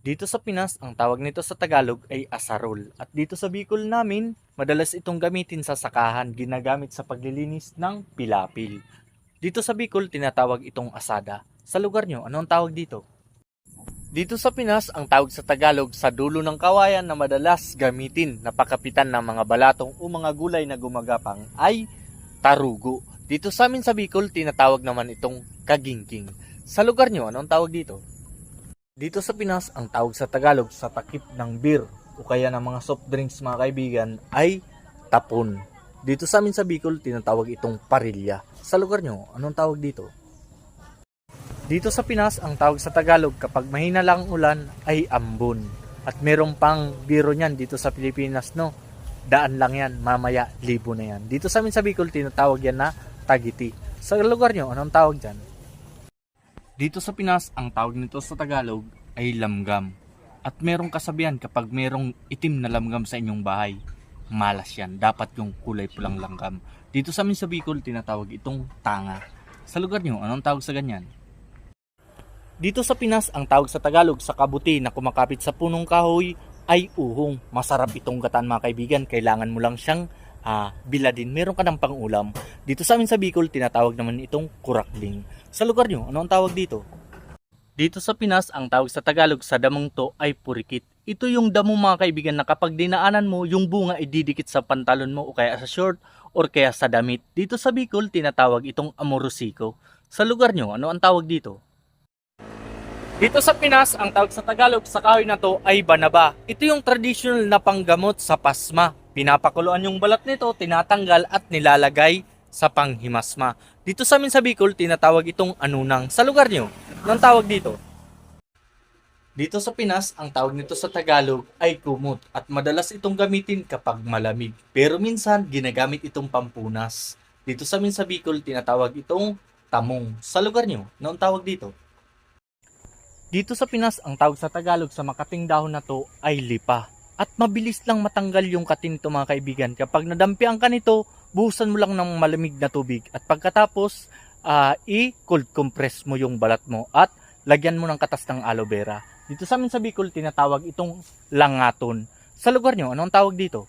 Dito sa Pinas, ang tawag nito sa Tagalog ay asarol. At dito sa Bicol namin, madalas itong gamitin sa sakahan, ginagamit sa paglilinis ng pilapil. Dito sa Bicol, tinatawag itong asada. Sa lugar nyo, ano ang tawag dito? Dito sa Pinas, ang tawag sa Tagalog sa dulo ng kawayan na madalas gamitin na pakapitan ng mga balatong o mga gulay na gumagapang ay tarugo. Dito sa amin sa Bicol, tinatawag naman itong kagingking. Sa lugar nyo, ano ang tawag dito? Dito sa Pinas, ang tawag sa Tagalog sa takip ng beer o kaya ng mga soft drinks mga kaibigan ay tapon. Dito sa amin sa Bicol, tinatawag itong parilya. Sa lugar nyo, anong tawag dito? Dito sa Pinas, ang tawag sa Tagalog kapag mahina lang ang ulan ay ambon. At merong pang biro niyan dito sa Pilipinas, no? Daan lang yan, mamaya libo na yan. Dito sa amin sa Bicol, tinatawag yan na tagiti. Sa lugar nyo, anong tawag dyan? Dito sa Pinas, ang tawag nito sa Tagalog ay lamgam. At merong kasabihan kapag merong itim na lamgam sa inyong bahay, malas yan. Dapat yung kulay pulang langgam. Dito sa amin sa Bicol, tinatawag itong tanga. Sa lugar nyo, anong tawag sa ganyan? Dito sa Pinas, ang tawag sa Tagalog sa kabuti na kumakapit sa punong kahoy ay uhong. Masarap itong gataan mga kaibigan. Kailangan mo lang siyang biladin. Meron ka ng pangulam. Dito sa amin sa Bicol, tinatawag naman itong kurakling. Sa lugar nyo, ano ang tawag dito? Dito sa Pinas, ang tawag sa Tagalog sa damong to ay purikit. Ito yung damo mga kaibigan na kapag dinaanan mo, yung bunga ay didikit sa pantalon mo o kaya sa short or kaya sa damit. Dito sa Bicol, tinatawag itong amorosiko. Sa lugar nyo, ano ang tawag dito? Dito sa Pinas, ang tawag sa Tagalog sa kahoy na to ay banaba. Ito yung traditional na panggamot sa pasma. Pinapakuluan yung balat nito, tinatanggal at nilalagay sa panghimasma. Dito sa amin sa Bicol, tinatawag itong anunang. Sa lugar nyo, anong tawag dito? Dito sa Pinas, ang tawag nito sa Tagalog ay kumot at madalas itong gamitin kapag malamig. Pero minsan, ginagamit itong pampunas. Dito sa amin sa Bicol, tinatawag itong tamong. Sa lugar nyo, anong tawag dito? Dito sa Pinas, ang tawag sa Tagalog sa makating dahon na to ay lipa. At mabilis lang matanggal yung katin nito mga kaibigan. Kapag nadampian ka nito, buhusan mo lang ng malamig na tubig. At pagkatapos, i-cold compress mo yung balat mo at lagyan mo ng katas ng aloe vera. Dito sa amin sa Bicol, tinatawag itong langaton. Sa lugar nyo, anong tawag dito?